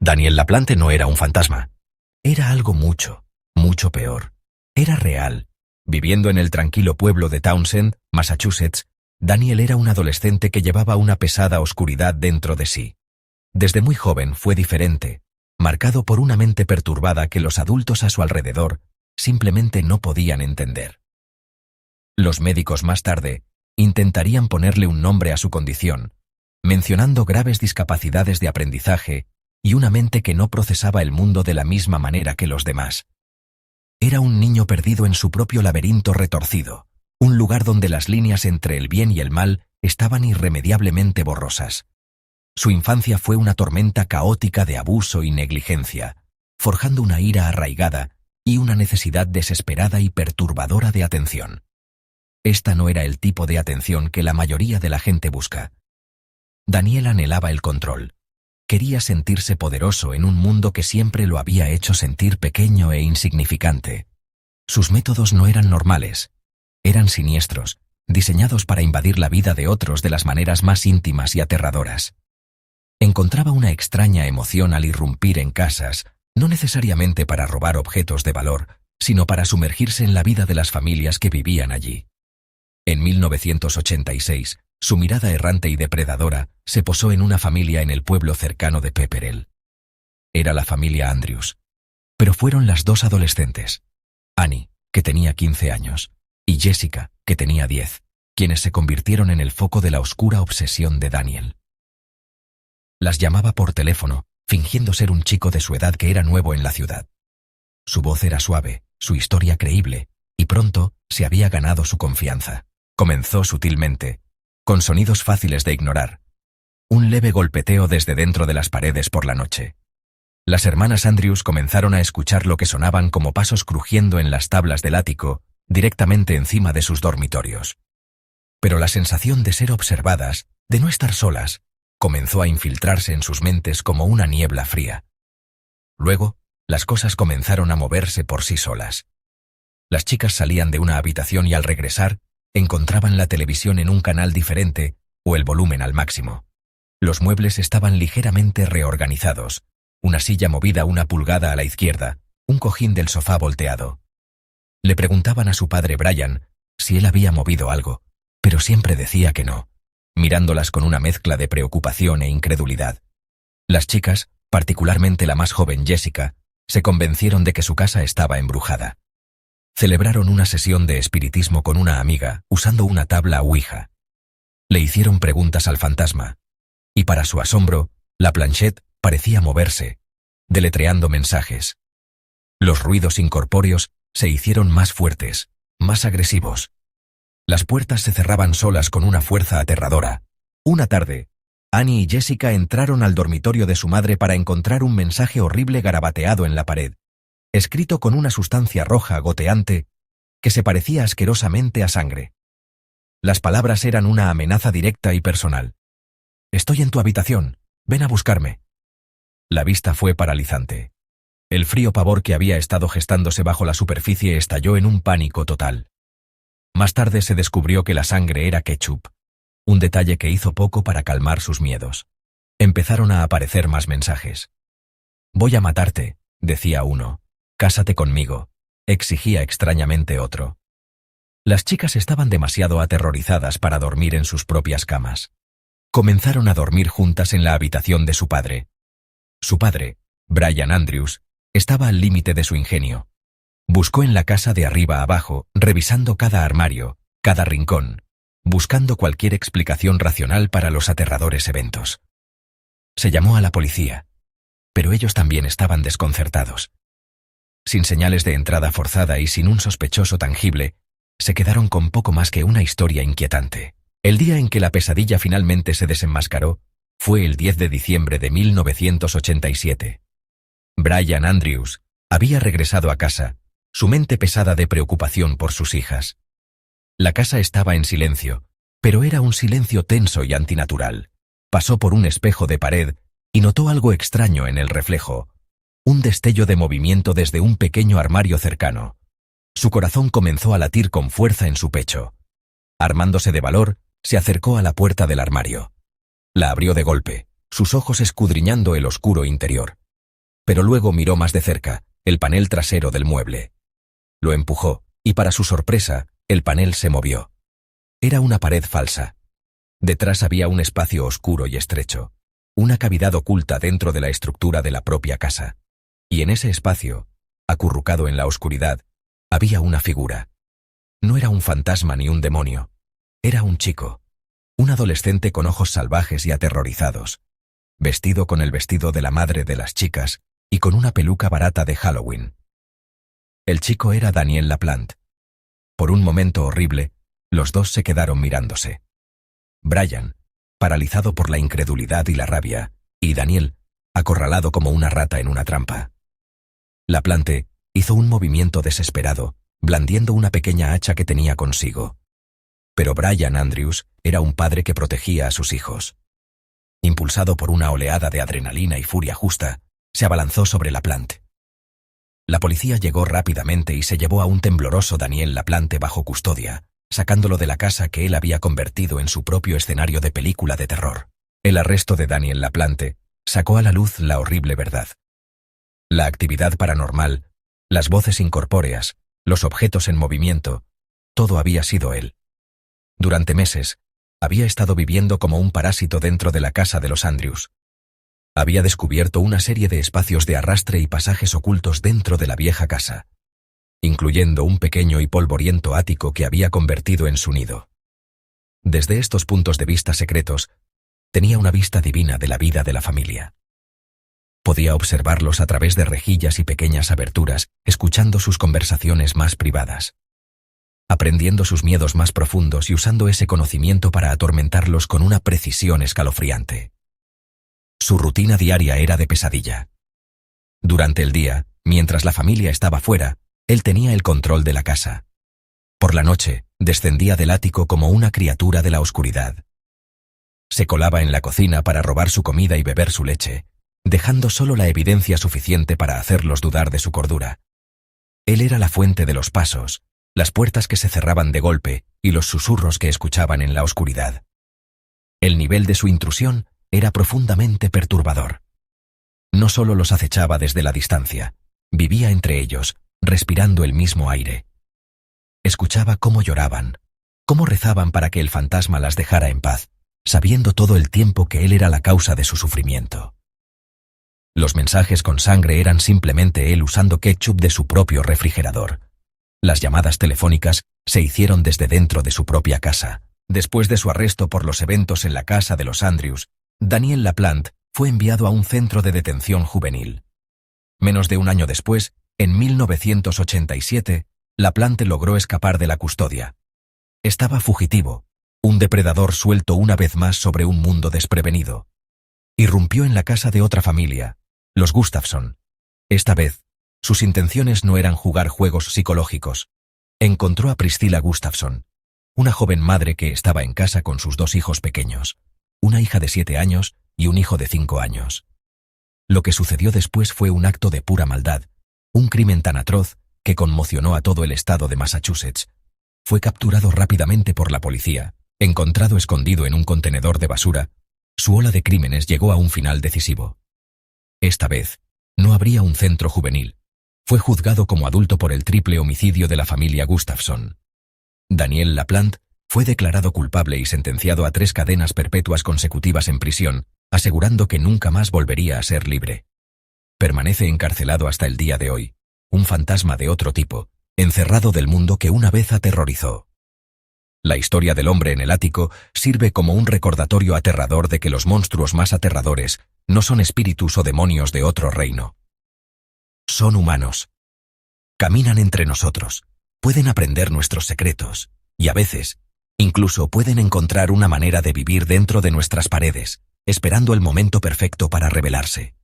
Daniel Laplante no era un fantasma. Era algo mucho, mucho peor. Era real. Viviendo en el tranquilo pueblo de Townsend, Massachusetts, Daniel era un adolescente que llevaba una pesada oscuridad dentro de sí. Desde muy joven fue diferente, marcado por una mente perturbada que los adultos a su alrededor simplemente no podían entender. Los médicos más tarde intentarían ponerle un nombre a su condición, mencionando graves discapacidades de aprendizaje y una mente que no procesaba el mundo de la misma manera que los demás. Era un niño perdido en su propio laberinto retorcido, un lugar donde las líneas entre el bien y el mal estaban irremediablemente borrosas. Su infancia fue una tormenta caótica de abuso y negligencia, forjando una ira arraigada y una necesidad desesperada y perturbadora de atención. Esta no era el tipo de atención que la mayoría de la gente busca. Daniel anhelaba el control. Quería sentirse poderoso en un mundo que siempre lo había hecho sentir pequeño e insignificante. Sus métodos no eran normales. Eran siniestros, diseñados para invadir la vida de otros de las maneras más íntimas y aterradoras. Encontraba una extraña emoción al irrumpir en casas, no necesariamente para robar objetos de valor, sino para sumergirse en la vida de las familias que vivían allí. En 1986, su mirada errante y depredadora se posó en una familia en el pueblo cercano de Pepperell. Era la familia Andrews. Pero fueron las dos adolescentes, Annie, que tenía 15 años, y Jessica, que tenía 10, quienes se convirtieron en el foco de la oscura obsesión de Daniel. Las llamaba por teléfono, fingiendo ser un chico de su edad que era nuevo en la ciudad. Su voz era suave, su historia creíble, y pronto se había ganado su confianza. Comenzó sutilmente, con sonidos fáciles de ignorar. Un leve golpeteo desde dentro de las paredes por la noche. Las hermanas Andrews comenzaron a escuchar lo que sonaban como pasos crujiendo en las tablas del ático, directamente encima de sus dormitorios. Pero la sensación de ser observadas, de no estar solas, comenzó a infiltrarse en sus mentes como una niebla fría. Luego, las cosas comenzaron a moverse por sí solas. Las chicas salían de una habitación y al regresar, encontraban la televisión en un canal diferente o el volumen al máximo. Los muebles estaban ligeramente reorganizados, una silla movida 1 pulgada a la izquierda, un cojín del sofá volteado. Le preguntaban a su padre Brian si él había movido algo, pero siempre decía que no, mirándolas con una mezcla de preocupación e incredulidad. Las chicas, particularmente la más joven Jessica, se convencieron de que su casa estaba embrujada. Celebraron una sesión de espiritismo con una amiga usando una tabla Ouija. Le hicieron preguntas al fantasma, y para su asombro, la planchette parecía moverse, deletreando mensajes. Los ruidos incorpóreos se hicieron más fuertes, más agresivos. Las puertas se cerraban solas con una fuerza aterradora. Una tarde, Annie y Jessica entraron al dormitorio de su madre para encontrar un mensaje horrible garabateado en la pared, escrito con una sustancia roja goteante que se parecía asquerosamente a sangre. Las palabras eran una amenaza directa y personal. «Estoy en tu habitación, ven a buscarme». La vista fue paralizante. El frío pavor que había estado gestándose bajo la superficie estalló en un pánico total. Más tarde se descubrió que la sangre era ketchup, un detalle que hizo poco para calmar sus miedos. Empezaron a aparecer más mensajes. «Voy a matarte», decía uno. «Cásate conmigo», exigía extrañamente otro. Las chicas estaban demasiado aterrorizadas para dormir en sus propias camas. Comenzaron a dormir juntas en la habitación de su padre. Su padre, Brian Andrews, estaba al límite de su ingenio. Buscó en la casa de arriba abajo, revisando cada armario, cada rincón, buscando cualquier explicación racional para los aterradores eventos. Se llamó a la policía, pero ellos también estaban desconcertados. Sin señales de entrada forzada y sin un sospechoso tangible, se quedaron con poco más que una historia inquietante. El día en que la pesadilla finalmente se desenmascaró fue el 10 de diciembre de 1987. Brian Andrews había regresado a casa, su mente pesada de preocupación por sus hijas. La casa estaba en silencio, pero era un silencio tenso y antinatural. Pasó por un espejo de pared y notó algo extraño en el reflejo, un destello de movimiento desde un pequeño armario cercano. Su corazón comenzó a latir con fuerza en su pecho. Armándose de valor, se acercó a la puerta del armario. La abrió de golpe, sus ojos escudriñando el oscuro interior. pero luego miró más de cerca el panel trasero del mueble. Lo empujó, y para su sorpresa, el panel se movió. Era una pared falsa. Detrás había un espacio oscuro y estrecho, una cavidad oculta dentro de la estructura de la propia casa. Y en ese espacio, acurrucado en la oscuridad, había una figura. No era un fantasma ni un demonio. Era un chico, un adolescente con ojos salvajes y aterrorizados, vestido con el vestido de la madre de las chicas y con una peluca barata de Halloween. El chico era Daniel LaPlante. Por un momento horrible, los dos se quedaron mirándose. Brian, paralizado por la incredulidad y la rabia, y Daniel, acorralado como una rata en una trampa. LaPlante hizo un movimiento desesperado, blandiendo una pequeña hacha que tenía consigo. Pero Brian Andrews era un padre que protegía a sus hijos. Impulsado por una oleada de adrenalina y furia justa, se abalanzó sobre LaPlante. La policía llegó rápidamente y se llevó a un tembloroso Daniel LaPlante bajo custodia, sacándolo de la casa que él había convertido en su propio escenario de película de terror. El arresto de Daniel LaPlante sacó a la luz la horrible verdad. La actividad paranormal, las voces incorpóreas, los objetos en movimiento, todo había sido él. Durante meses, había estado viviendo como un parásito dentro de la casa de los Andrews. Había descubierto una serie de espacios de arrastre y pasajes ocultos dentro de la vieja casa, incluyendo un pequeño y polvoriento ático que había convertido en su nido. Desde estos puntos de vista secretos, tenía una vista divina de la vida de la familia. Podía observarlos a través de rejillas y pequeñas aberturas, escuchando sus conversaciones más privadas, aprendiendo sus miedos más profundos y usando ese conocimiento para atormentarlos con una precisión escalofriante. Su rutina diaria era de pesadilla. Durante el día, mientras la familia estaba fuera, él tenía el control de la casa. Por la noche, descendía del ático como una criatura de la oscuridad. Se colaba en la cocina para robar su comida y beber su leche, dejando solo la evidencia suficiente para hacerlos dudar de su cordura. Él era la fuente de los pasos, las puertas que se cerraban de golpe y los susurros que escuchaban en la oscuridad. El nivel de su intrusión era profundamente perturbador. No solo los acechaba desde la distancia, vivía entre ellos, respirando el mismo aire. Escuchaba cómo lloraban, cómo rezaban para que el fantasma las dejara en paz, sabiendo todo el tiempo que él era la causa de su sufrimiento. Los mensajes con sangre eran simplemente él usando ketchup de su propio refrigerador. Las llamadas telefónicas se hicieron desde dentro de su propia casa. Después de su arresto por los eventos en la casa de los Andrews, Daniel LaPlante fue enviado a un centro de detención juvenil. Menos de un año después, en 1987, LaPlante logró escapar de la custodia. Estaba fugitivo, un depredador suelto una vez más sobre un mundo desprevenido. Irrumpió en la casa de otra familia, los Gustafson. Esta vez, sus intenciones no eran jugar juegos psicológicos. Encontró a Priscilla Gustafson, una joven madre que estaba en casa con sus dos hijos pequeños, una hija de 7 años y un hijo de 5 años. Lo que sucedió después fue un acto de pura maldad, un crimen tan atroz que conmocionó a todo el estado de Massachusetts. Fue capturado rápidamente por la policía, encontrado escondido en un contenedor de basura. Su ola de crímenes llegó a un final decisivo. Esta vez, no habría un centro juvenil. Fue juzgado como adulto por el triple homicidio de la familia Gustafson. Daniel LaPlante fue declarado culpable y sentenciado a 3 cadenas perpetuas consecutivas en prisión, asegurando que nunca más volvería a ser libre. Permanece encarcelado hasta el día de hoy, un fantasma de otro tipo, encerrado del mundo que una vez aterrorizó. La historia del hombre en el ático sirve como un recordatorio aterrador de que los monstruos más aterradores no son espíritus o demonios de otro reino. Son humanos. Caminan entre nosotros, pueden aprender nuestros secretos, y a veces, incluso pueden encontrar una manera de vivir dentro de nuestras paredes, esperando el momento perfecto para revelarse.